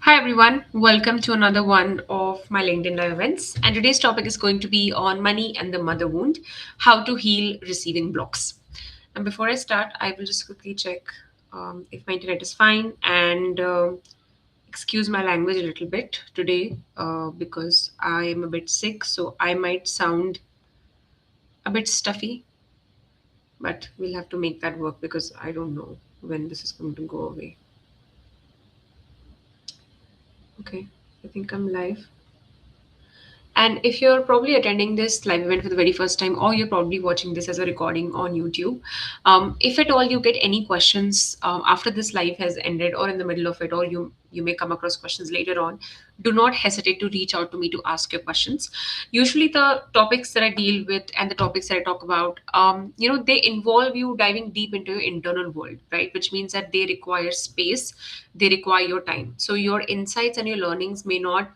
Hi everyone, welcome to another one of my LinkedIn Live events. And today's topic is going to be on money and the mother wound, how to heal receiving blocks. And before I start, I will just quickly check if my internet is fine and excuse my language a little bit today because I am a bit sick, so I might sound a bit stuffy, but we'll have to make that work because I don't know when this is going to go away. Okay, I think I'm live. And if you're probably attending this live event for the very first time, or you're probably watching this as a recording on YouTube, if at all you get any questions after this live has ended, or in the middle of it, or you may come across questions later on, do not hesitate to reach out to me to ask your questions. Usually, the topics that I deal with and the topics that I talk about, they involve you diving deep into your internal world, right? Which means that they require space, they require your time. So your insights and your learnings may not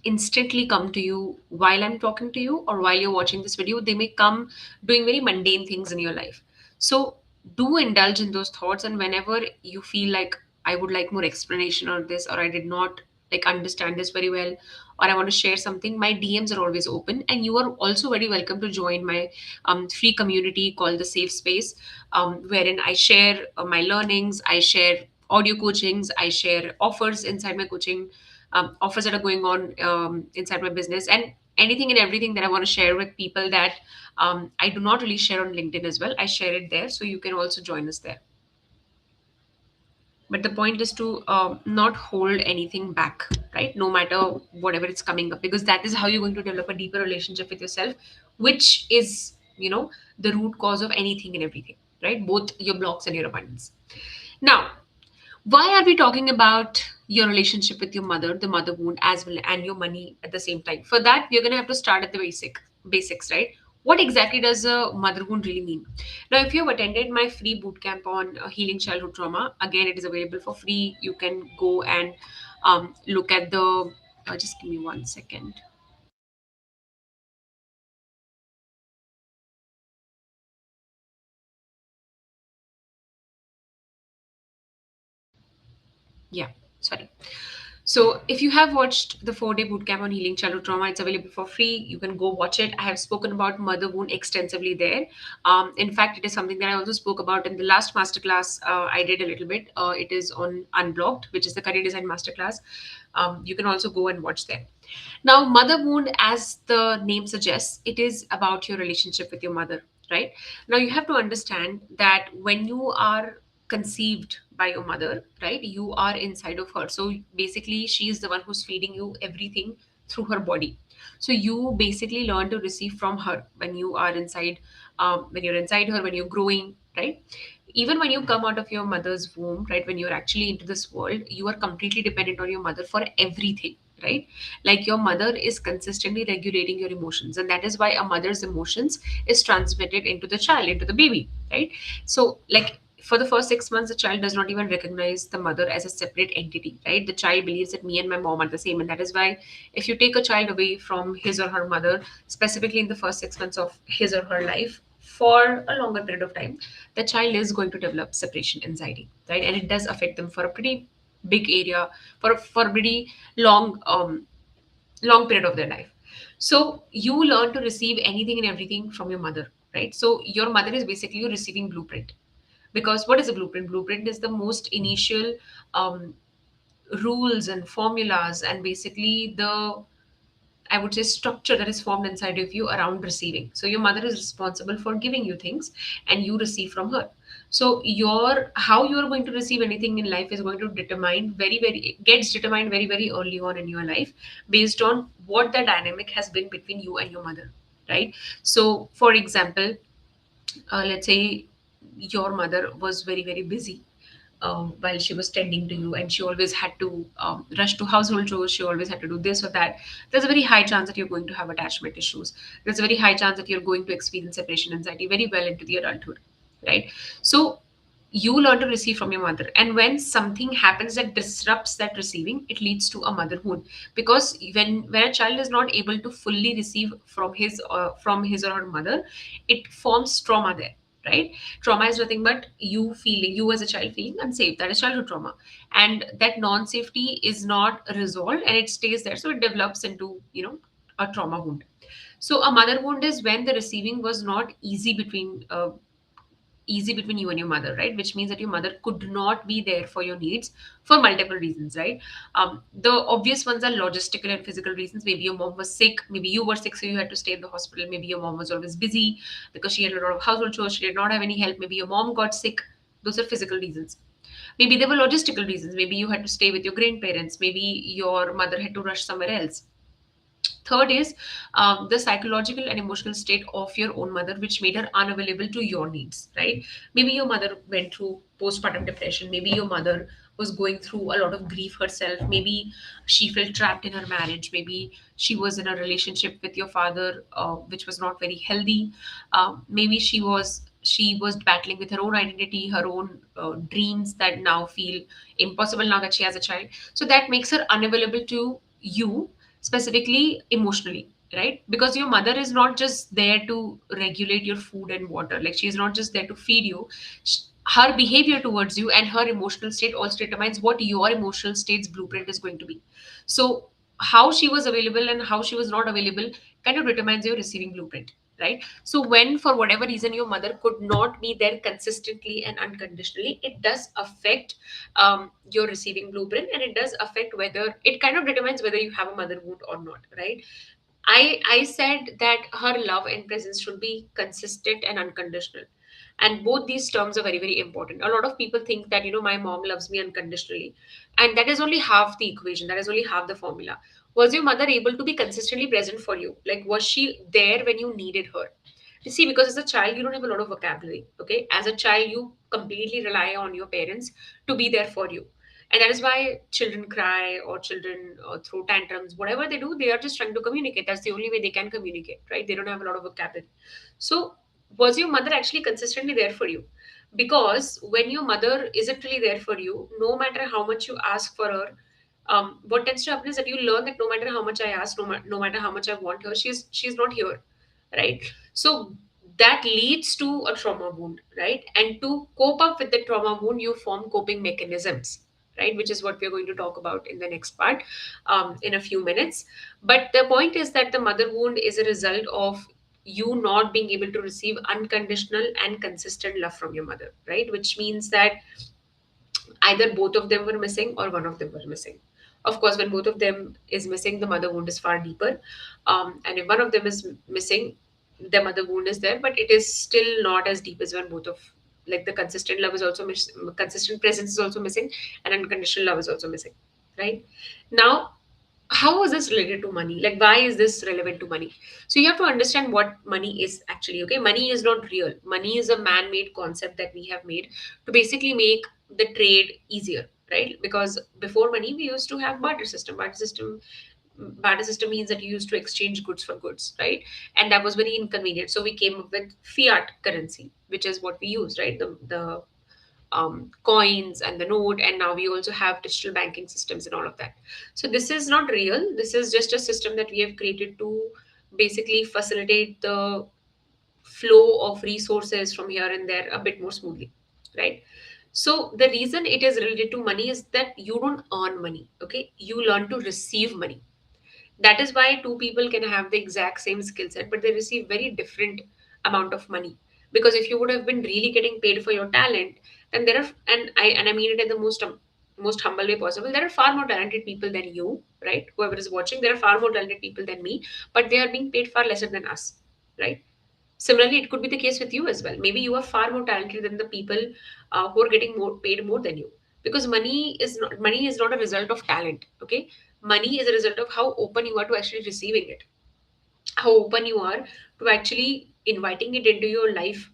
instantly come to you while I'm talking to you or while you're watching this video. They may come doing very mundane things in your life. So do indulge in those thoughts. And whenever you feel like I would like more explanation on this, or I did not like understand this very well, or I want to share something, my DMs are always open. And you are also very welcome to join my free community called the Safe Space, wherein I share my learnings, I share audio coachings, I share offers inside my coaching, offers that are going on inside my business, and anything and everything that I want to share with people that I do not really share on LinkedIn as well. I share it there, so you can also join us there. But the point is to not hold anything back, right? No matter whatever it's coming up, because that is how you're going to develop a deeper relationship with yourself, which is, the root cause of anything and everything, right? Both your blocks and your abundance. Now, why are we talking about your relationship with your mother, the mother wound, as well, and your money at the same time? For that, we're going to have to start at the basics, right? What exactly does a mother wound really mean? Now, if you've attended my free bootcamp on healing childhood trauma, again, it is available for free. You can go and look at the. Just give me 1 second. Yeah, sorry. So, if you have watched the 4-day bootcamp on healing childhood trauma, it's available for free. You can go watch it. I have spoken about mother wound extensively there. In fact, it is something that I also spoke about in the last masterclass I did a little bit. It is on Unblocked, which is the career design masterclass. You can also go and watch there. Now, mother wound, as the name suggests, it is about your relationship with your mother, right? Now, you have to understand that when you are conceived by your mother, right, you are inside of her. So basically, she is the one who's feeding you everything through her body. So you basically learn to receive from her when you are inside, when you're inside her, when you're growing, right? Even when you come out of your mother's womb, right, when you're actually into this world, you are completely dependent on your mother for everything, right? Like your mother is consistently regulating your emotions, and that is why a mother's emotions is transmitted into the child, into the baby, right? So like for the first 6 months, the child does not even recognize the mother as a separate entity, right? The child believes that me and my mom are the same. And that is why if you take a child away from his or her mother, specifically in the first 6 months of his or her life, for a longer period of time, the child is going to develop separation anxiety, right? And it does affect them for a pretty big area, for a pretty long long period of their life. So you learn to receive anything and everything from your mother, right? So your mother is basically your receiving blueprint. Because what is a blueprint? Blueprint is the most initial um, rules and formulas, and basically the, I would say, structure that is formed inside of you around receiving. So your mother is responsible for giving you things, and you receive from her. So your how you are going to receive anything in life is going to determine very gets determined very early on in your life, based on what the dynamic has been between you and your mother, right? So for example, let's say your mother was very busy while she was tending to you, and she always had to rush to household chores, she always had to do this or that. There's a very high chance that you're going to have attachment issues. There's a very high chance that you're going to experience separation anxiety very well into the adulthood, right? So you learn to receive from your mother, and when something happens that disrupts that receiving, it leads to a motherhood. Because when a child is not able to fully receive from his or her mother, it forms trauma there, right? Trauma is nothing but you as a child feeling unsafe. That is childhood trauma. And that non-safety is not resolved and it stays there. So it develops into, a trauma wound. So a mother wound is when the receiving was not easy between you and your mother, right? Which means that your mother could not be there for your needs for multiple reasons, right? The obvious ones are logistical and physical reasons. Maybe your mom was sick, maybe you were sick, so you had to stay in the hospital. Maybe your mom was always busy because she had a lot of household chores, she did not have any help. Maybe your mom got sick. Those are physical reasons. Maybe there were logistical reasons. Maybe you had to stay with your grandparents. Maybe your mother had to rush somewhere else. Third is the psychological and emotional state of your own mother, which made her unavailable to your needs, right? Maybe your mother went through postpartum depression. Maybe your mother was going through a lot of grief herself. Maybe she felt trapped in her marriage. Maybe she was in a relationship with your father, which was not very healthy. Maybe she was battling with her own identity, her own dreams that now feel impossible now that she has a child. So that makes her unavailable to you, specifically emotionally, right? Because your mother is not just there to regulate your food and water. Like, she's not just there to feed you. Her behavior towards you and her emotional state also determines what your emotional state's blueprint is going to be. So how she was available and how she was not available kind of determines your receiving blueprint, right? So when for whatever reason your mother could not be there consistently and unconditionally, it does affect your receiving blueprint, and it does affect whether it kind of determines whether you have a mother wound or not, right? I said that her love and presence should be consistent and unconditional. And both these terms are very, very important. A lot of people think that, my mom loves me unconditionally. And that is only half the equation. That is only half the formula. Was your mother able to be consistently present for you? Like, was she there when you needed her? You see, because as a child, you don't have a lot of vocabulary. Okay. As a child, you completely rely on your parents to be there for you. And that is why children cry or children throw tantrums. Whatever they do, they are just trying to communicate. That's the only way they can communicate, right? They don't have a lot of vocabulary. So, was your mother actually consistently there for you? Because when your mother isn't really there for you, no matter how much you ask for her, what tends to happen is that you learn that no matter how much I ask, no matter how much I want her, she's not here, right? So that leads to a trauma wound, right? And to cope up with the trauma wound, you form coping mechanisms, right? Which is what we're going to talk about in the next part, in a few minutes. But the point is that the mother wound is a result of you not being able to receive unconditional and consistent love from your mother, right? Which means that either both of them were missing or one of them were missing. Of course, when both of them is missing, the mother wound is far deeper. And if one of them is missing, the mother wound is there, but it is still not as deep as when both of, like, the consistent love is also consistent presence is also missing, and unconditional love is also missing, right? Now, how is this related to money? Like, why is this relevant to money? So you have to understand what money is actually. Okay, money is not real. Money is a man-made concept that we have made to basically make the trade easier, right? Because before money, we used to have barter system means that you used to exchange goods for goods, right? And that was very inconvenient, so we came up with fiat currency, which is what we use, right? The coins and the note, and now we also have digital banking systems and all of that. So this is not real. This is just a system that we have created to basically facilitate the flow of resources from here and there a bit more smoothly, right? So the reason it is related to money is that you don't earn money, okay? You learn to receive money. That is why two people can have the exact same skill set, but they receive very different amount of money. Because if you would have been really getting paid for your talent, then there are, and I mean it in the most humble way possible, there are far more talented people than you, right? Whoever is watching, there are far more talented people than me, but they are being paid far lesser than us, right? Similarly, it could be the case with you as well. Maybe you are far more talented than the people who are getting more paid more than you. Because money is not a result of talent. Okay, money is a result of how open you are to actually receiving it, how open you are to actually inviting it into your life.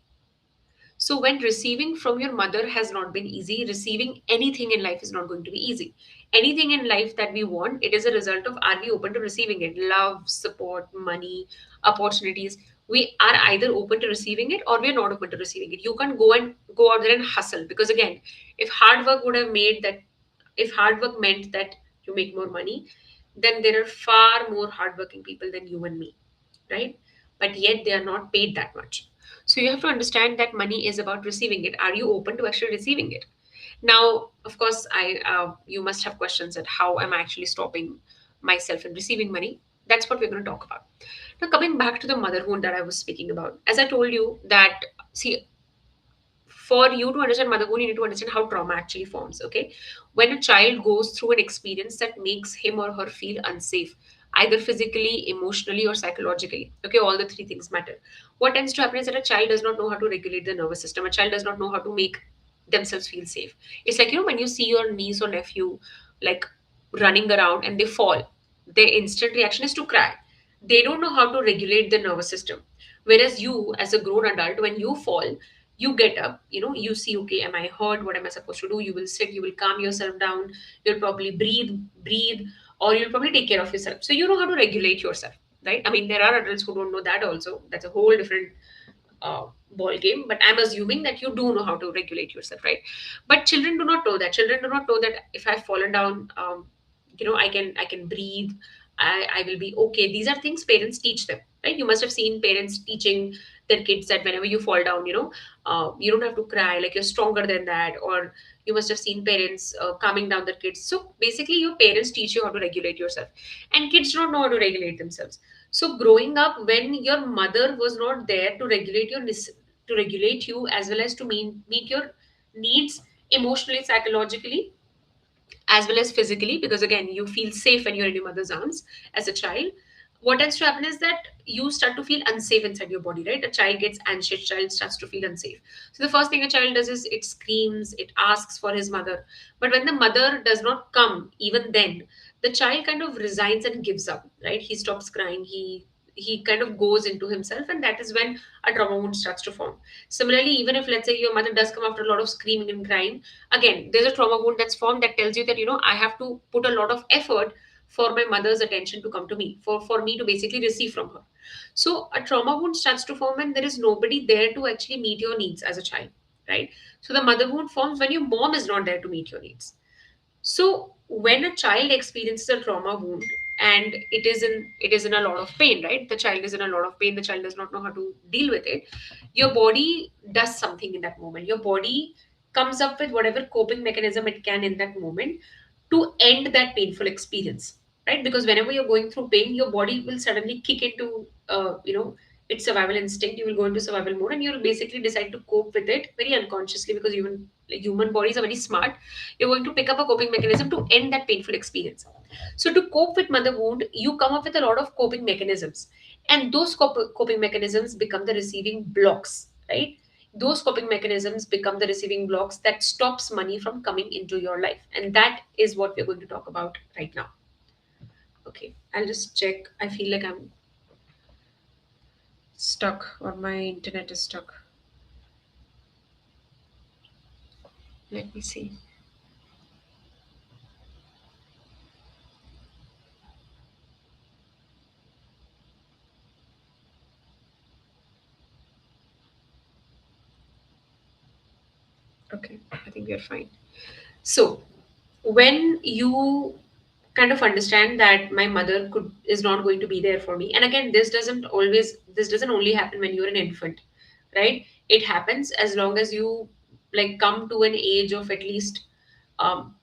So, when receiving from your mother has not been easy, receiving anything in life is not going to be easy. Anything in life that we want, it is a result of, are we open to receiving it? Love, support, money, opportunities. We are either open to receiving it or we're not open to receiving it. You can't go out there and hustle, because again, if hard work would have made that, if hard work meant that you make more money, then there are far more hardworking people than you and me, right? But yet they are not paid that much. So you have to understand that money is about receiving it. Are you open to actually receiving it? Now, of course, I you must have questions at how am I actually stopping myself in receiving money. That's what we're going to talk about. Now, coming back to the motherhood that I was speaking about, as I told you that, see, for you to understand motherhood, you need to understand how trauma actually forms. Okay, when a child goes through an experience that makes him or her feel unsafe, either physically, emotionally, or psychologically. Okay, all the three things matter. What tends to happen is that a child does not know how to regulate the nervous system. A child does not know how to make themselves feel safe. It's like, when you see your niece or nephew like running around and they fall, their instant reaction is to cry. They don't know how to regulate the nervous system. Whereas you, as a grown adult, when you fall, you get up, you see, okay, am I hurt? What am I supposed to do? You will sit, you will calm yourself down, you'll probably breathe, or you'll probably take care of yourself. So you know how to regulate yourself, right? I mean, there are adults who don't know that also. That's a whole different ball game, but I'm assuming that you do know how to regulate yourself, right? But children do not know that. Children do not know that if I've fallen down, I can breathe. I will be okay. These are things parents teach them, right? You must have seen parents teaching their kids that whenever you fall down, you don't have to cry, like you're stronger than that. Or you must have seen parents calming down their kids. So basically your parents teach you how to regulate yourself, and kids don't know how to regulate themselves. So growing up, when your mother was not there to regulate to regulate you, as well as to meet your needs emotionally, psychologically, as well as physically, because again, you feel safe when you're in your mother's arms as a child. What tends to happen is that you start to feel unsafe inside your body, right? A child gets anxious, child starts to feel unsafe. So the first thing a child does is it screams, it asks for his mother. But when the mother does not come, even then, the child kind of resigns and gives up, right? He stops crying, he kind of goes into himself, and that is when a trauma wound starts to form. Similarly, even if, let's say, your mother does come after a lot of screaming and crying, again, there's a trauma wound that's formed that tells you that, I have to put a lot of effort for my mother's attention to come to me, for me to basically receive from her. So a trauma wound starts to form when there is nobody there to actually meet your needs as a child, right? So the mother wound forms when your mom is not there to meet your needs. So when a child experiences a trauma wound, and it is in a lot of pain, right? The child is in a lot of pain, the child does not know how to deal with it. Your body does something in that moment. Your body comes up with whatever coping mechanism it can in that moment to end that painful experience, right? Because whenever you're going through pain, your body will suddenly kick into its survival instinct. You will go into survival mode, and you'll basically decide to cope with it very unconsciously, because human bodies are very smart. You're going to pick up a coping mechanism to end that painful experience. So to cope with mother wound, you come up with a lot of coping mechanisms, and those coping mechanisms become the receiving blocks, right? Those coping mechanisms become the receiving blocks that stops money from coming into your life, and that is what we're going to talk about right now. Okay, I'll just check. I feel like I'm stuck, or my internet is stuck. Let me see. Okay, I think we're fine. So when you kind of understand that my mother could is not going to be there for me, and again, this doesn't only happen when you're an infant, right? It happens as long as you like come to an age of at least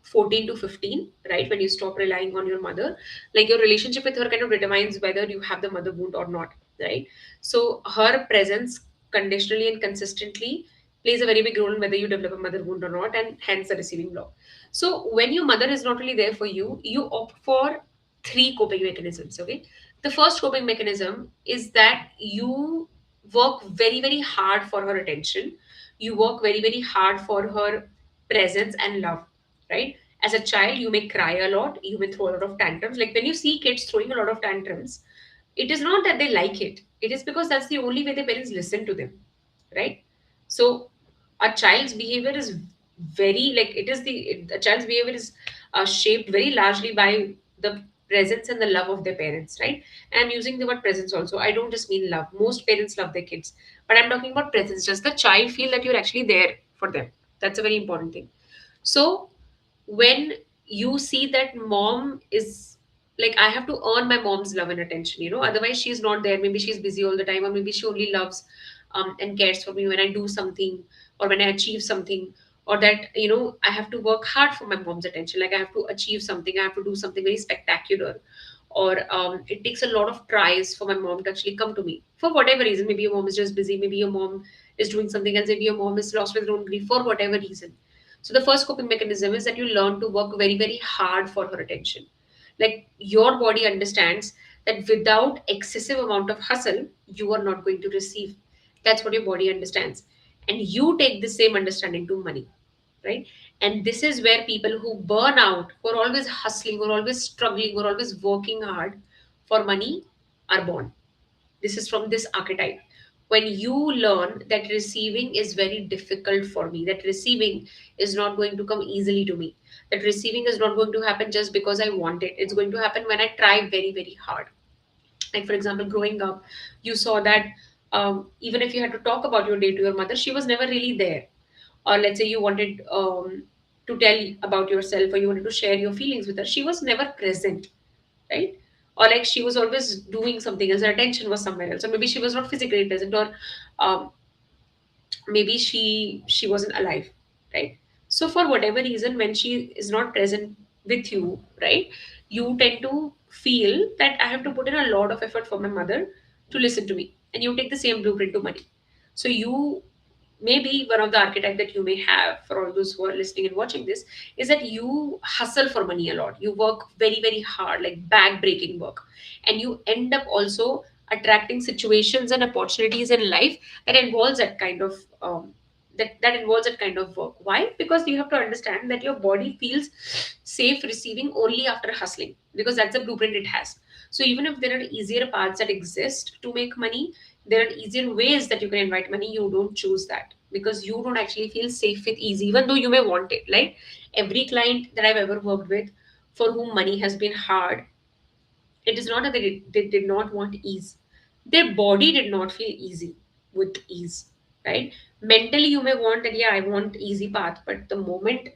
14 to 15, right? When you stop relying on your mother, like your relationship with her kind of determines whether you have the mother wound or not, right? So her presence conditionally and consistently plays a very big role in whether you develop a mother wound or not, and hence the receiving block. So when your mother is not really there for you, you opt for three coping mechanisms. Okay, the first coping mechanism is that you work very very hard for her attention. You work very very hard for her presence and love, right? As a child, you may cry a lot, you may throw a lot of tantrums. Like when you see kids throwing a lot of tantrums, it is not that they like it. It is because that's the only way their parents listen to them, right? So a child's behavior is very like it is the a child's behavior is shaped very largely by the presence and the love of their parents, right? And I'm using the word presence also. I don't just mean love. Most parents love their kids, but I'm talking about presence. Just the child feel that you're actually there for them. That's a very important thing. So when you see that mom is like, I have to earn my mom's love and attention, otherwise she's not there. Maybe she's busy all the time, or maybe she only loves and cares for me when I do something or when I achieve something, or that I have to work hard for my mom's attention. Like I have to achieve something, I have to do something very spectacular, or it takes a lot of tries for my mom to actually come to me for whatever reason. Maybe your mom is just busy, maybe your mom is doing something else, maybe your mom is lost with her own grief for whatever reason. So the first coping mechanism is that you learn to work very, very hard for her attention. Like your body understands that without excessive amount of hustle, you are not going to receive. That's what your body understands. And you take the same understanding to money, right? And this is where people who burn out, who are always hustling, who are always struggling, who are always working hard for money are born. This is from this archetype. When you learn that receiving is very difficult for me, that receiving is not going to come easily to me, that receiving is not going to happen just because I want it, it's going to happen when I try very, very hard. Like, for example, growing up, you saw that even if you had to talk about your day to your mother, she was never really there. Or let's say you wanted to tell about yourself, or you wanted to share your feelings with her, she was never present, right? Or like she was always doing something else, her attention was somewhere else, or maybe she was not physically present, or um, maybe she wasn't alive, right? So for whatever reason, when she is not present with you, right, you tend to feel that I have to put in a lot of effort for my mother to listen to me, and you take the same blueprint to money. So you, maybe one of the archetype that you may have, for all those who are listening and watching this, is that you hustle for money a lot, you work very, very hard, like back breaking work, and you end up also attracting situations and opportunities in life that involves that kind of that involves that kind of work. Why? Because you have to understand that your body feels safe receiving only after hustling, because that's the blueprint it has. So even if there are easier paths that exist to make money, there are easier ways that you can invite money, you don't choose that because you don't actually feel safe with ease, even though you may want it. Like every client that I've ever worked with for whom money has been hard, it is not that they did not want ease. Their body did not feel easy with ease, right? Mentally, you may want that, yeah, I want easy path, but the moment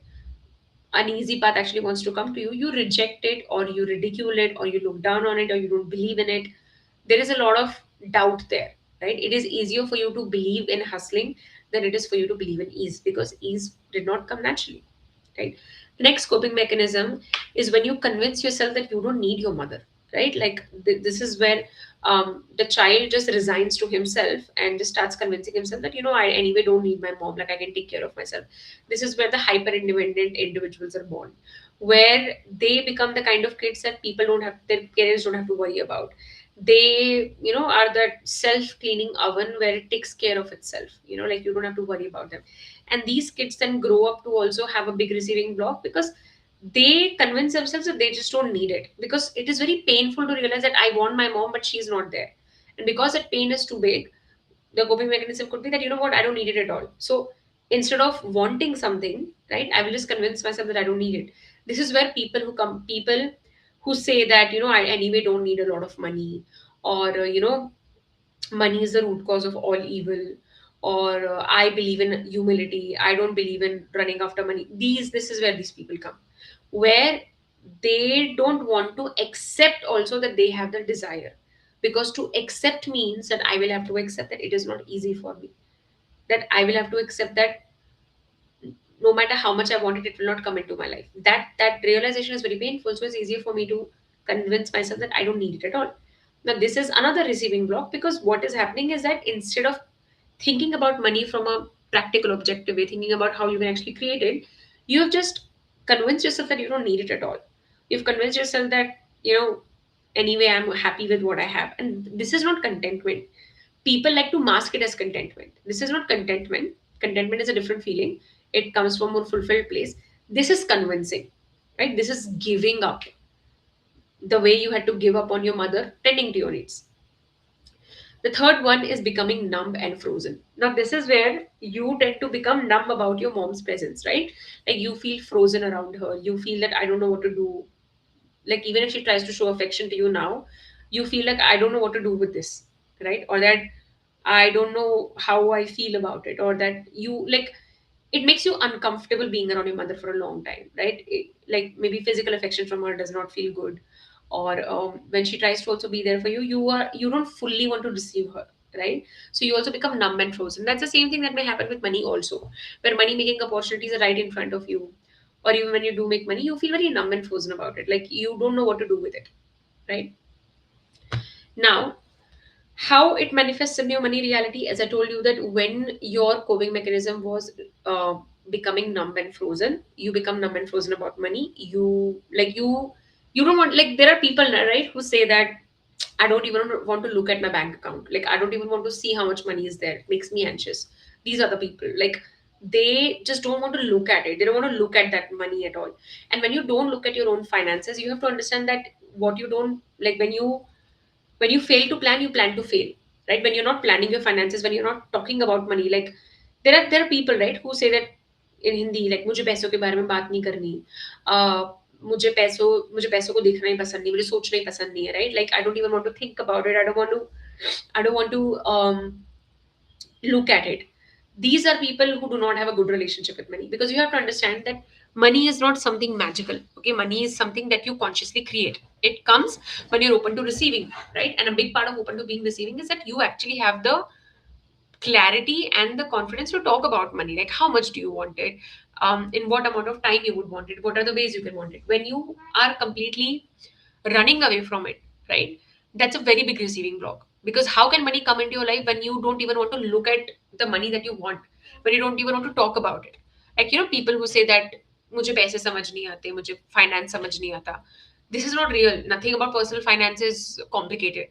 an easy path actually wants to come to you, you reject it, or you ridicule it, or you look down on it, or you don't believe in it. There is a lot of doubt there, right? It is easier for you to believe in hustling than it is for you to believe in ease, because ease did not come naturally, right? The next coping mechanism is when you convince yourself that you don't need your mother, right? Like this is where the child just resigns to himself and just starts convincing himself that, I anyway don't need my mom, like I can take care of myself. This is where the hyper independent individuals are born, where they become the kind of kids that people don't have, their parents don't have to worry about. They, are that self cleaning oven where it takes care of itself, like you don't have to worry about them. And these kids then grow up to also have a big receiving block, because they convince themselves that they just don't need it, because it is very painful to realize that I want my mom but she's not there. And because that pain is too big, the coping mechanism could be that, I don't need it at all. So instead of wanting something, right, I will just convince myself that I don't need it. This is where people who say that, I anyway don't need a lot of money, or money is the root cause of all evil, or I believe in humility, I don't believe in running after money. This is where these people come, where they don't want to accept also that they have the desire, because to accept means that I will have to accept that it is not easy for me, that I will have to accept that no matter how much I want it, it will not come into my life. That realization is very painful. So it's easier for me to convince myself that I don't need it at all. Now this is another receiving block, because what is happening is that instead of thinking about money from a practical objective way, thinking about how you can actually create it, you have just convinced yourself that you don't need it at all. You've convinced yourself that, anyway, I'm happy with what I have. And this is not contentment. People like to mask it as contentment. This is not contentment. Contentment is a different feeling. It comes from a more fulfilled place. This is convincing, right? This is giving up the way you had to give up on your mother tending to your needs. The third one is becoming numb and frozen. Now, this is where you tend to become numb about your mom's presence, right? Like you feel frozen around her. You feel that I don't know what to do. Like even if she tries to show affection to you now, you feel like I don't know what to do with this, right? Or that I don't know how I feel about it, or that you like it makes you uncomfortable being around your mother for a long time, right? Like maybe physical affection from her does not feel good, or when she tries to also be there for you, you don't fully want to receive her, right? So you also become numb and frozen. That's the same thing that may happen with money also, where money making opportunities are right in front of you, or even when you do make money, you feel very numb and frozen about it. Like you don't know what to do with it, right? Now, how it manifests in your money reality, as I told you, that when your coping mechanism was uh, becoming numb and frozen, you become numb and frozen about money. You don't want, like, there are people, right, who say that I don't even want to look at my bank account. Like, I don't even want to see how much money is there. It makes me anxious. These are the people. Like, they just don't want to look at it. They don't want to look at that money at all. And when you don't look at your own finances, you have to understand that what you don't like when you fail to plan, you plan to fail, right? When you're not planning your finances, when you're not talking about money, like there are people, right, who say that in Hindi, like मुझे पैसों के बारे में बात नहीं करनी, मुझे पैसों को देखना ही पसंद नहीं, मुझे सोचना ही पसंद नहीं है, right? Like I don't even want to think about it. I don't want to look at it. These are people who do not have a good relationship with money, because you have to understand that money is not something magical. Okay, money is something that you consciously create. It comes when you're open to receiving, right? And a big part of open to being receiving is that you actually have the clarity and the confidence to talk about money. Like, how much do you want it? In what amount of time you would want it? What are the ways you can want it? When you are completely running away from it, right? That's a very big receiving block. Because how can money come into your life when you don't even want to look at the money that you want, when you don't even want to talk about it? Like, people who say that मुझे पैसे समझ नहीं आते, मुझे finance समझ नहीं आता. This is not real. Nothing about personal finance is complicated.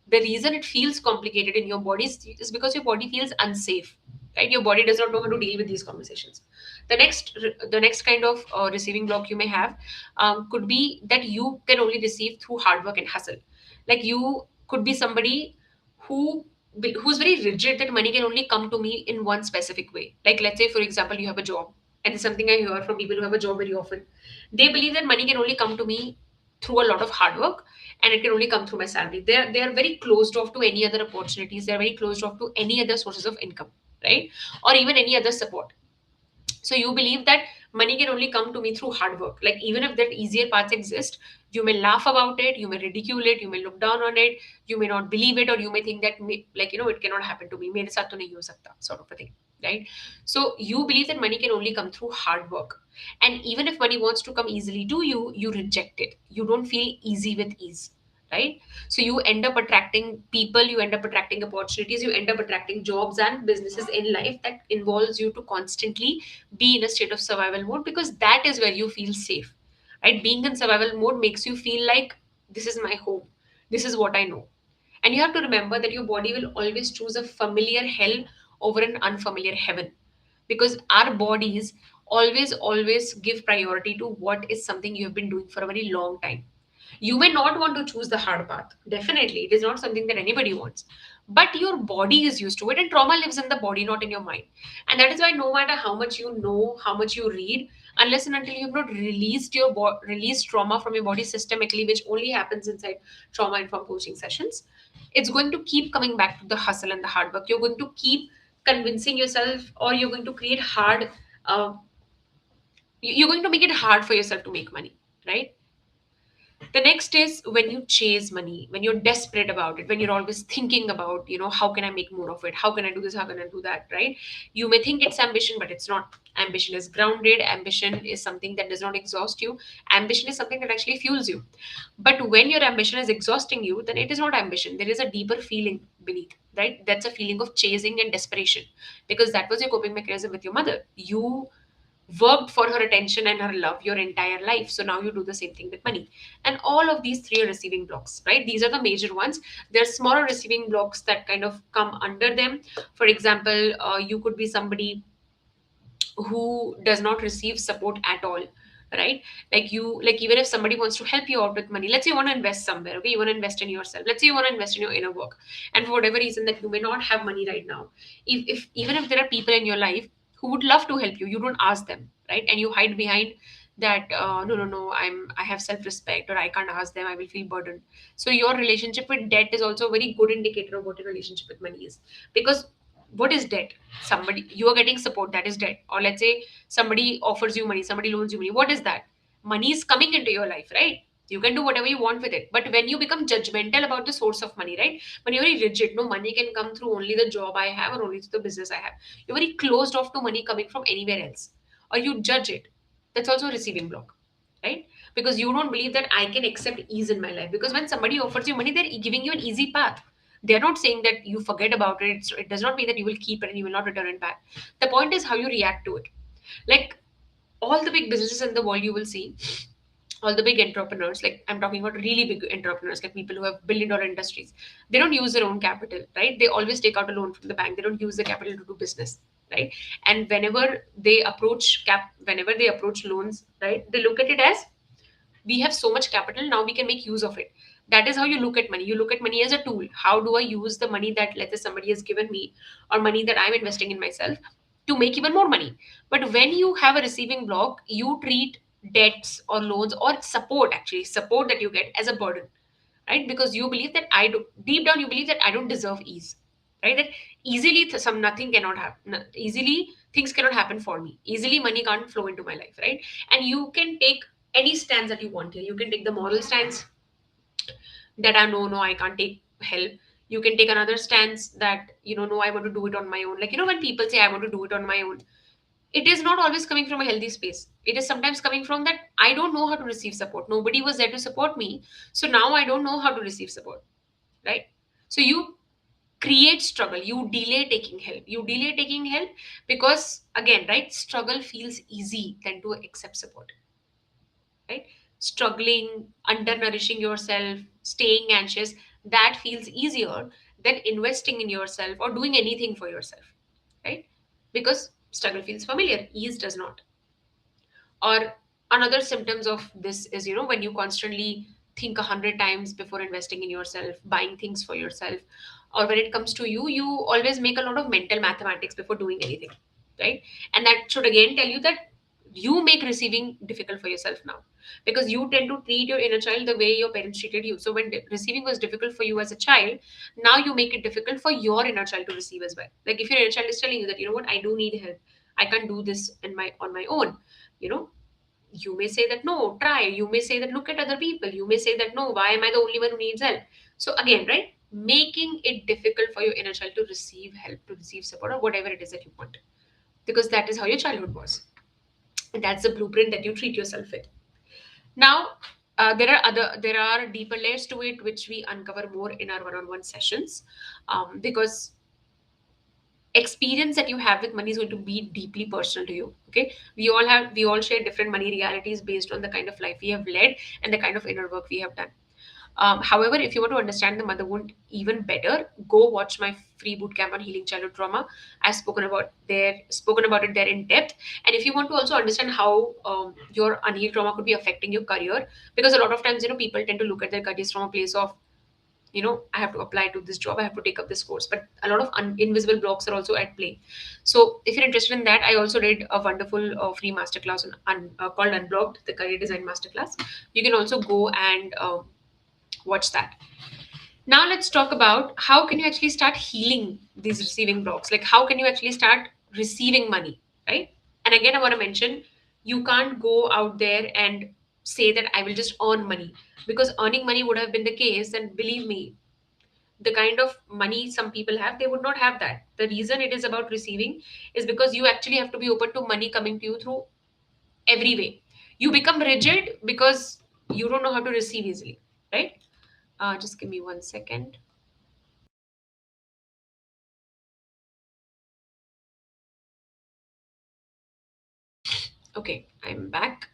The reason it feels complicated in your body is because your body feels unsafe, right? Your body does not know how to deal with these conversations. The next kind of receiving block you may have could be that you can only receive through hard work and hustle. Like, you could be somebody who who's very rigid that money can only come to me in one specific way. Like, let's say, for example, you have a job, and it's something I hear from people who have a job very often. They believe that money can only come to me through a lot of hard work, and it can only come through my salary. They are very closed off to any other opportunities. They're very closed off to any other sources of income, right? Or even any other support. So you believe that money can only come to me through hard work. Like, even if that easier paths exist, you may laugh about it, you may ridicule it, you may look down on it, you may not believe it, or you may think that it cannot happen to me. मेरे साथ तो नहीं हो सकता, sort of a thing, right? So you believe that money can only come through hard work. And even if money wants to come easily to you, you reject it. You don't feel easy with ease, right? So you end up attracting people, you end up attracting opportunities, you end up attracting jobs and businesses in life that involves you to constantly be in a state of survival mode, because that is where you feel safe, right? Being in survival mode makes you feel like this is my home, this is what I know. And you have to remember that your body will always choose a familiar hell over an unfamiliar heaven, because our bodies always give priority to what is something you have been doing for a very long time. You may not want to choose the hard path. Definitely, it is not something that anybody wants. But your body is used to it, and trauma lives in the body, not in your mind. And that is why no matter how much you know, how much you read, unless and until you have not released released trauma from your body systemically, which only happens inside trauma informed coaching sessions, it's going to keep coming back to the hustle and the hard work. You're going to keep convincing yourself, or you're going to create hard. Uh, you're going to make it hard for yourself to make money, right? The next is when you chase money, when you're desperate about it, when you're always thinking about, how can I make more of it? How can I do this? How can I do that? Right? You may think it's ambition, but it's not. Ambition is grounded. Ambition is something that does not exhaust you. Ambition is something that actually fuels you. But when your ambition is exhausting you, then it is not ambition. There is a deeper feeling beneath, right? That's a feeling of chasing and desperation, because that was your coping mechanism with your mother. You worked for her attention and her love your entire life. So now you do the same thing with money. And all of these three are receiving blocks, right? These are the major ones. There are smaller receiving blocks that kind of come under them. For example, you could be somebody who does not receive support at all, right? Like even if somebody wants to help you out with money, let's say you want to invest somewhere, okay, you want to invest in yourself, let's say you want to invest in your inner work, and for whatever reason that you may not have money right now, if even if there are people in your life who would love to help you, you don't ask them, right? And you hide behind that, no, I have self respect, or I can't ask them, I will feel burdened. So your relationship with debt is also a very good indicator of what your relationship with money is. Because what is debt? Somebody, you are getting support, that is debt. Or let's say somebody offers you money, somebody loans you money, what is that? Money is coming into your life, right? You can do whatever you want with it. But when you become judgmental about the source of money, right? When you're very rigid, no, money can come through only the job I have or only through the business I have. You're very closed off to money coming from anywhere else. Or you judge it. That's also a receiving block, right? Because you don't believe that I can accept ease in my life. Because when somebody offers you money, they're giving you an easy path. They're not saying that you forget about it. It does not mean that you will keep it and you will not return it back. The point is how you react to it. Like all the big businesses in the world, you will see all the big entrepreneurs, like I'm talking about really big entrepreneurs, like people who have billion dollar industries, they don't use their own capital, right? They always take out a loan from the bank. They don't use the capital to do business, right? And whenever they approach loans, right, they look at it as, we have so much capital, now we can make use of it. That is how you look at money. You look at money as a tool. How do I use the money that, let's say, somebody has given me, or money that I'm investing in myself, to make even more money? But when you have a receiving block, you treat debts or loans or support, actually support that you get, as a burden, right? Because you believe that I do, deep down you believe that I don't deserve ease, right? That easily some nothing cannot happen, easily things cannot happen for me, easily money can't flow into my life, right? And you can take any stance that you want here. You can take the moral stance that I no, I can't take help. You can take another stance that, no, I want to do it on my own. Like, when people say I want to do it on my own, it is not always coming from a healthy space. It is sometimes coming from that I don't know how to receive support. Nobody was there to support me. So now I don't know how to receive support, right? So you create struggle. You delay taking help. You delay taking help because, again, right, struggle feels easy than to accept support, right? Struggling, undernourishing yourself, staying anxious, that feels easier than investing in yourself or doing anything for yourself, right? Because struggle feels familiar, ease does not. Or another symptoms of this is, when you constantly think 100 times before investing in yourself, buying things for yourself, or when it comes to you, you always make a lot of mental mathematics before doing anything, right? And that should again tell you that you make receiving difficult for yourself now, because you tend to treat your inner child the way your parents treated you. So when receiving was difficult for you as a child, now you make it difficult for your inner child to receive as well. Like if your inner child is telling you that, what, I do need help, I can't do this on my own, you know you may say that no, try. You may say that look at other people. You may say that no, why am I the only one who needs help? So again, right, making it difficult for your inner child to receive help, to receive support, or whatever it is that you want, because that is how your childhood was, and that's the blueprint that you treat yourself with. Now, there are deeper layers to it which we uncover more in our one-on-one sessions, because experience that you have with money is going to be deeply personal to you. Okay, we all share different money realities based on the kind of life we have led and the kind of inner work we have done. However, if you want to understand the mother wound even better, go watch my free bootcamp on healing childhood trauma. I've spoken about it there in depth. And if you want to also understand how your unhealed trauma could be affecting your career, because a lot of times, people tend to look at their careers from a place of, I have to apply to this job, I have to take up this course, but a lot of invisible blocks are also at play. So if you're interested in that, I also did a wonderful free masterclass called Unblocked, the career design masterclass. You can also go and watch that. Now let's talk about how can you actually start healing these receiving blocks. Like how can you actually start receiving money, right? And again, I want to mention, you can't go out there and say that I will just earn money, because earning money would have been the case, and believe me, the kind of money some people have, they would not have that. The reason it is about receiving is because you actually have to be open to money coming to you through every way. You become rigid because you don't know how to receive easily, right? Just give me 1 second. Okay, I'm back.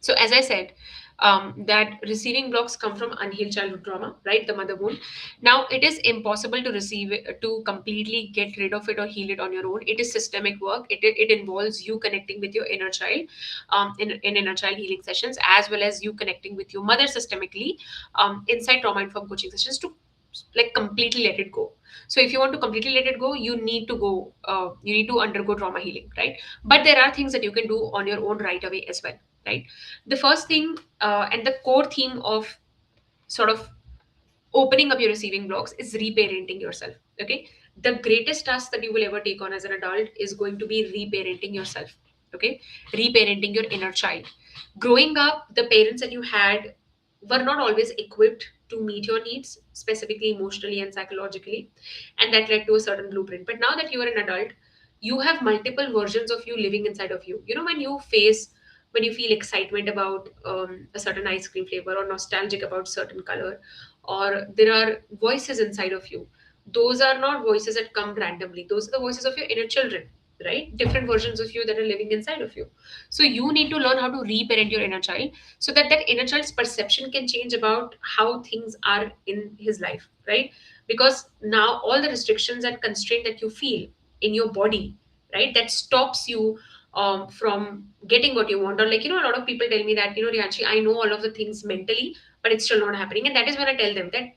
So as I said, that receiving blocks come from unhealed childhood trauma, right? The mother wound. Now it is impossible to receive it, to completely get rid of it or heal it on your own. It is systemic work. It involves you connecting with your inner child, in inner child healing sessions, as well as you connecting with your mother systemically, inside trauma informed coaching sessions, to like completely let it go. So if you want to completely let it go, you need to undergo trauma healing, right? But there are things that you can do on your own right away as well, right? The first thing, and the core theme of sort of opening up your receiving blocks, is reparenting yourself. Okay, the greatest task that you will ever take on as an adult is going to be reparenting yourself. Okay, reparenting your inner child. Growing up, the parents that you had were not always equipped to meet your needs, specifically emotionally and psychologically, and that led to a certain blueprint. But now that you are an adult, you have multiple versions of you living inside of you. You know, when you feel excitement about a certain ice cream flavor, or nostalgic about certain color, or there are voices inside of you. Those are not voices that come randomly. Those are the voices of your inner children, right? Different versions of you that are living inside of you. So you need to learn how to reparent your inner child, so that that inner child's perception can change about how things are in his life, right? Because now all the restrictions and constraint that you feel in your body, right, that stops you from getting what you want. Or like, a lot of people tell me that, Rianshi, I know all of the things mentally, but it's still not happening. And that is when I tell them that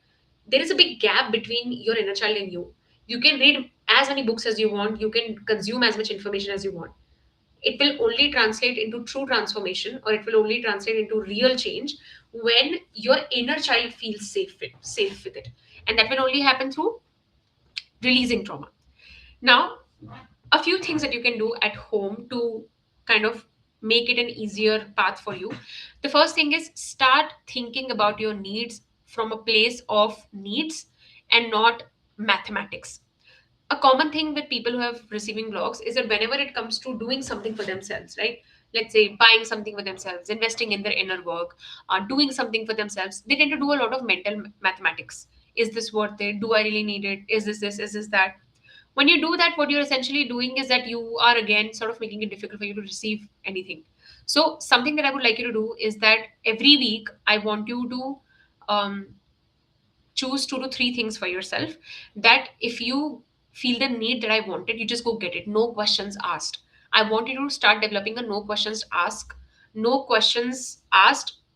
there is a big gap between your inner child and you. You can read as many books as you want, you can consume as much information as you want. It will only translate into true transformation, or it will only translate into real change when your inner child feels safe with it. And that will only happen through releasing trauma. Now, a few things that you can do at home to kind of make it an easier path for you. The first thing is, start thinking about your needs from a place of needs and not mathematics. A common thing with people who have receiving blogs is that whenever it comes to doing something for themselves, right? Let's say buying something for themselves, investing in their inner work, doing something for themselves, they tend to do a lot of mental mathematics. Is this worth it? Do I really need it? Is this? Is this that? When you do that, what you're essentially doing is that you are again sort of making it difficult for you to receive anything. So something that I would like you to do is that every week I want you to um, choose 2 to 3 things for yourself, that if you feel the need that I wanted, you just go get it, no questions asked. I want you to start developing a no questions asked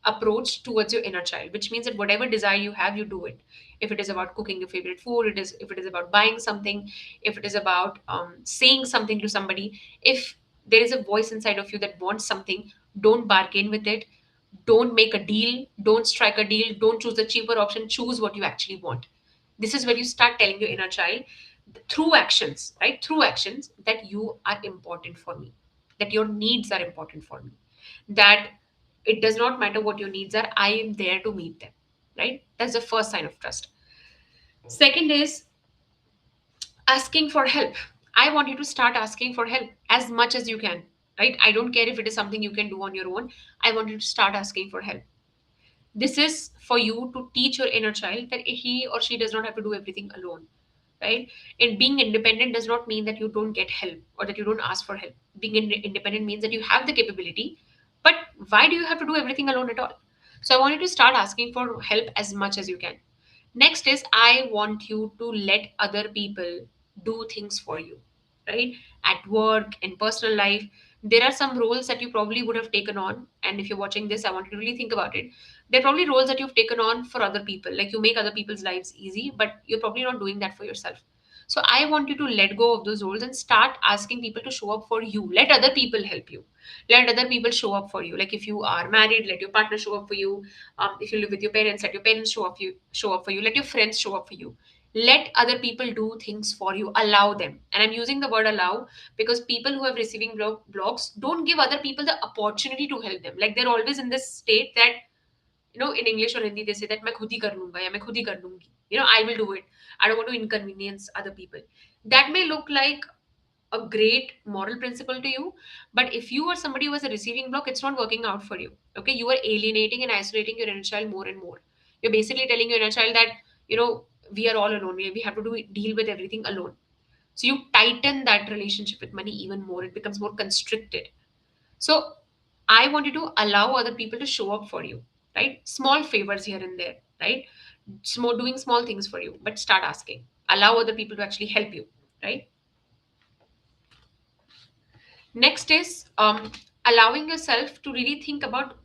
approach towards your inner child, which means that whatever desire you have, you do it. If it is about cooking your favorite food, if it is about buying something, if it is about saying something to somebody, if there is a voice inside of you that wants something, don't bargain with it, don't make a deal, don't strike a deal, don't choose the cheaper option, choose what you actually want. This is when you start telling your inner child through actions, right? Through actions, that you are important for me, that your needs are important for me, that it does not matter what your needs are, I am there to meet them, right? That's the first sign of trust. Second is asking for help. I want you to start asking for help as much as you can, right? I don't care if it is something you can do on your own. I want you to start asking for help. This is for you to teach your inner child that he or she does not have to do everything alone, right? And being independent does not mean that you don't get help or that you don't ask for help. Being independent means that you have the capability, but why do you have to do everything alone at all? So I want you to start asking for help as much as you can. Next is, I want you to let other people do things for you, right? At work, in personal life, there are some roles that you probably would have taken on. And if you're watching this, I want you to really think about it. There are probably roles that you've taken on for other people. Like, you make other people's lives easy, but you're probably not doing that for yourself. So I want you to let go of those roles and start asking people to show up for you. Let other people help you. Let other people show up for you. Like, if you are married, let your partner show up for you. If you live with your parents, let your parents show up for you. Let your friends show up for you. Let other people do things for you. Allow them. And I'm using the word allow because people who have receiving blogs don't give other people the opportunity to help them. Like, they're always in this state that, in English or Hindi, they say that मैं खुद ही कर लूंगा या मैं खुद ही कर लूंगी. I will do it. I don't want to inconvenience other people. That may look like a great moral principle to you, but if you are somebody who has a receiving block, it's not working out for you. Okay, you are alienating and isolating your inner child more and more. You're basically telling your inner child that, we are all alone. We have to deal with everything alone. So you tighten that relationship with money even more. It becomes more constricted. So I want you to allow other people to show up for you, right? Small favors here and there, right? Doing small things for you, but start asking. Allow other people to actually help you, right? Next is allowing yourself to really think about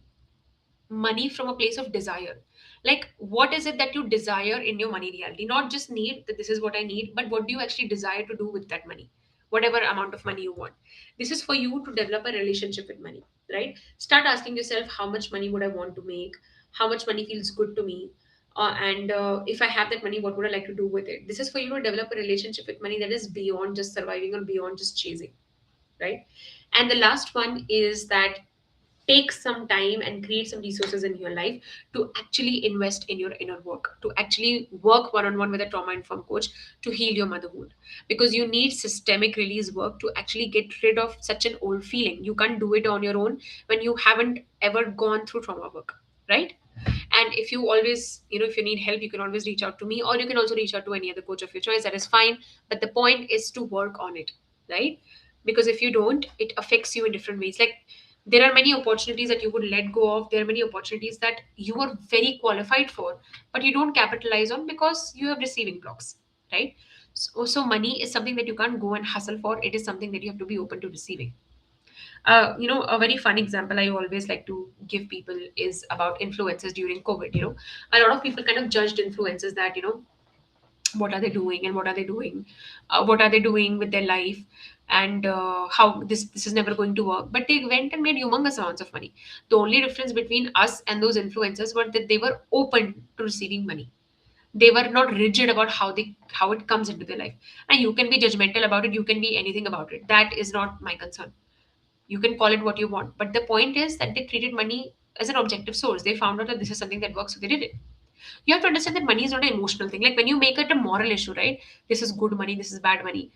money from a place of desire. Like, what is it that you desire in your money reality? Not just need that this is what I need, but what do you actually desire to do with that money? Whatever amount of money you want. This is for you to develop a relationship with money, right? Start asking yourself, how much money would I want to make? How much money feels good to me? And if I have that money, what would I like to do with it? This is for you to develop a relationship with money that is beyond just surviving or beyond just chasing, right? And the last one is that take some time and create some resources in your life to actually invest in your inner work, to actually work one on one with a trauma informed coach to heal your mother wound. Because you need systemic release work to actually get rid of such an old feeling. You can't do it on your own when you haven't ever gone through trauma work, right? And if you always, if you need help, you can always reach out to me, or you can also reach out to any other coach of your choice. That is fine. But the point is to work on it, right? Because if you don't, it affects you in different ways. Like, there are many opportunities that you would let go of. There are many opportunities that you are very qualified for, but you don't capitalize on because you have receiving blocks, right? So money is something that you can't go and hustle for. It is something that you have to be open to receiving. A very fun example I always like to give people is about influencers during COVID. A lot of people kind of judged influencers that, what are they doing and what are they doing, what are they doing with their life, and how this is never going to work. But they went and made humongous amounts of money. The only difference between us and those influencers was that they were open to receiving money. They were not rigid about how it comes into their life. And you can be judgmental about it, you can be anything about it. That is not my concern. You can call it what you want, but the point is that they treated money as an objective source. They found out that this is something that works, so they did it. You have to understand that money is not an emotional thing. Like, when you make it a moral issue, right? This is good money, this is bad money,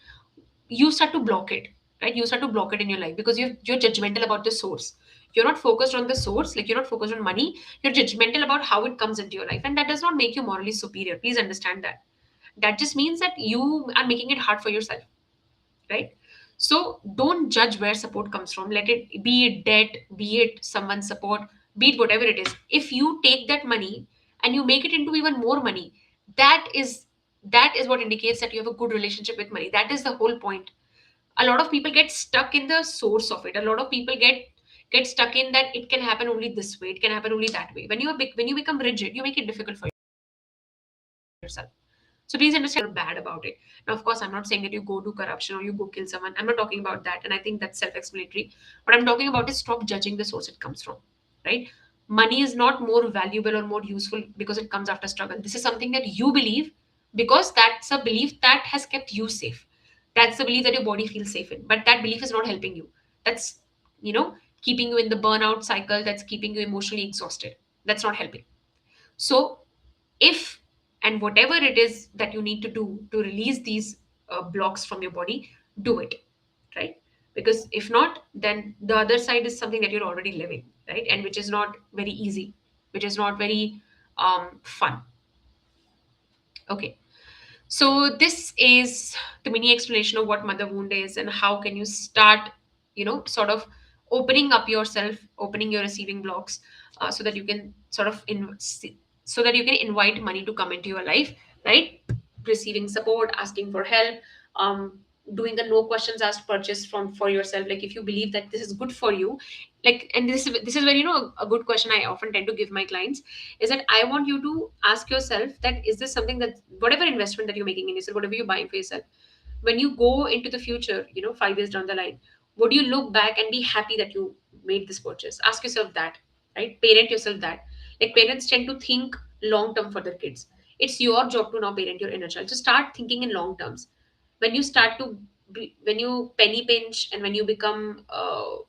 you start to block it, right? You start to block it in your life because you're judgmental about the source. You're not focused on the source. Like, you're not focused on money, you're judgmental about how it comes into your life, and that does not make you morally superior. Please understand that. That just means that you are making it hard for yourself, right? So don't judge where support comes from. Let it be it debt, be it someone's support, be it whatever it is. If you take that money and you make it into even more money, that is that is what indicates that you have a good relationship with money. That is the whole point. A lot of people get stuck in the source of it. A lot of people get stuck in that it can happen only this way, it can happen only that way. When you become rigid, you make it difficult for yourself. So please understand you're bad about it. Now, of course, I'm not saying that you go do corruption or you go kill someone. I'm not talking about that. And I think that's self-explanatory. What I'm talking about is stop judging the source it comes from, right? Money is not more valuable or more useful because it comes after struggle. This is something that you believe because that's a belief that has kept you safe. That's the belief that your body feels safe in. But that belief is not helping you. That's, keeping you in the burnout cycle. That's keeping you emotionally exhausted. That's not helping. So if and whatever it is that you need to do to release these blocks from your body, do it, right? Because if not, then the other side is something that you're already living, right? And which is not very easy, which is not very fun. Okay. So this is the mini explanation of what mother wound is and how can you start, sort of opening up yourself, opening your receiving blocks, so that you can sort of so that you can invite money to come into your life, right? Receiving support, asking for help, doing a no questions asked purchase from for yourself. Like, if you believe that this is good for you, like, and this is where, a good question I often tend to give my clients is that I want you to ask yourself that, is this something that, whatever investment that you're making in yourself, whatever you're buying for yourself, when you go into the future, 5 years down the line, would you look back and be happy that you made this purchase? Ask yourself that, right? Parent yourself that. Like, parents tend to think long term for their kids. It's your job to now parent your inner child. So start thinking in long terms. When you start to when you penny pinch and when you become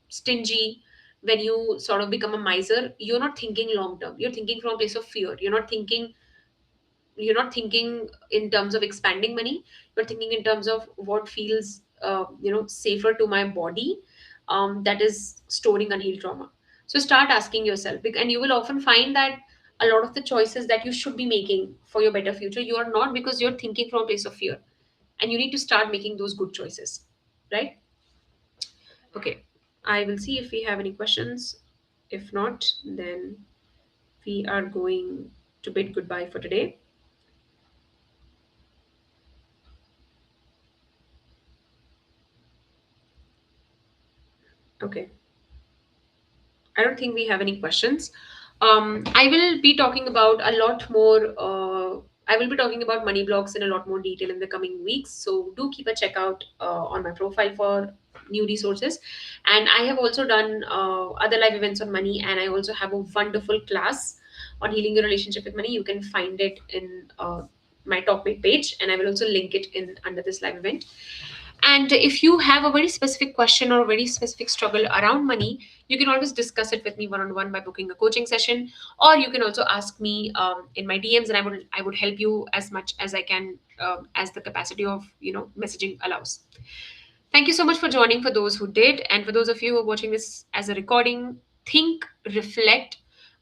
stingy, when you sort of become a miser, you're not thinking long term. You're thinking from a place of fear. You're not thinking in terms of expanding money. You're thinking in terms of what feels safer to my body, that is storing unhealed trauma. So start asking yourself, and you will often find that a lot of the choices that you should be making for your better future, you are not, because you're thinking from a place of fear. And you need to start making those good choices, right? Okay, I will see if we have any questions. If not, then we are going to bid goodbye for today. Okay, I don't think we have any questions. I will be talking about a lot more. I will be talking about money blocks in a lot more detail in the coming weeks. So do keep a check out on my profile for new resources. And I have also done other live events on money, and I also have a wonderful class on healing your relationship with money. You can find it in my Talkmate page, and I will also link it in under this live event. And if you have a very specific question or a very specific struggle around money, you can always discuss it with me one on one by booking a coaching session, or you can also ask me in my DMs, and I would help you as much as I can, as the capacity of messaging allows. Thank you so much for joining. For those who did, and for those of you who are watching this as a recording, think, reflect,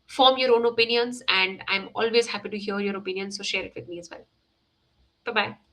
form your own opinions, and I'm always happy to hear your opinions. So share it with me as well. Bye bye.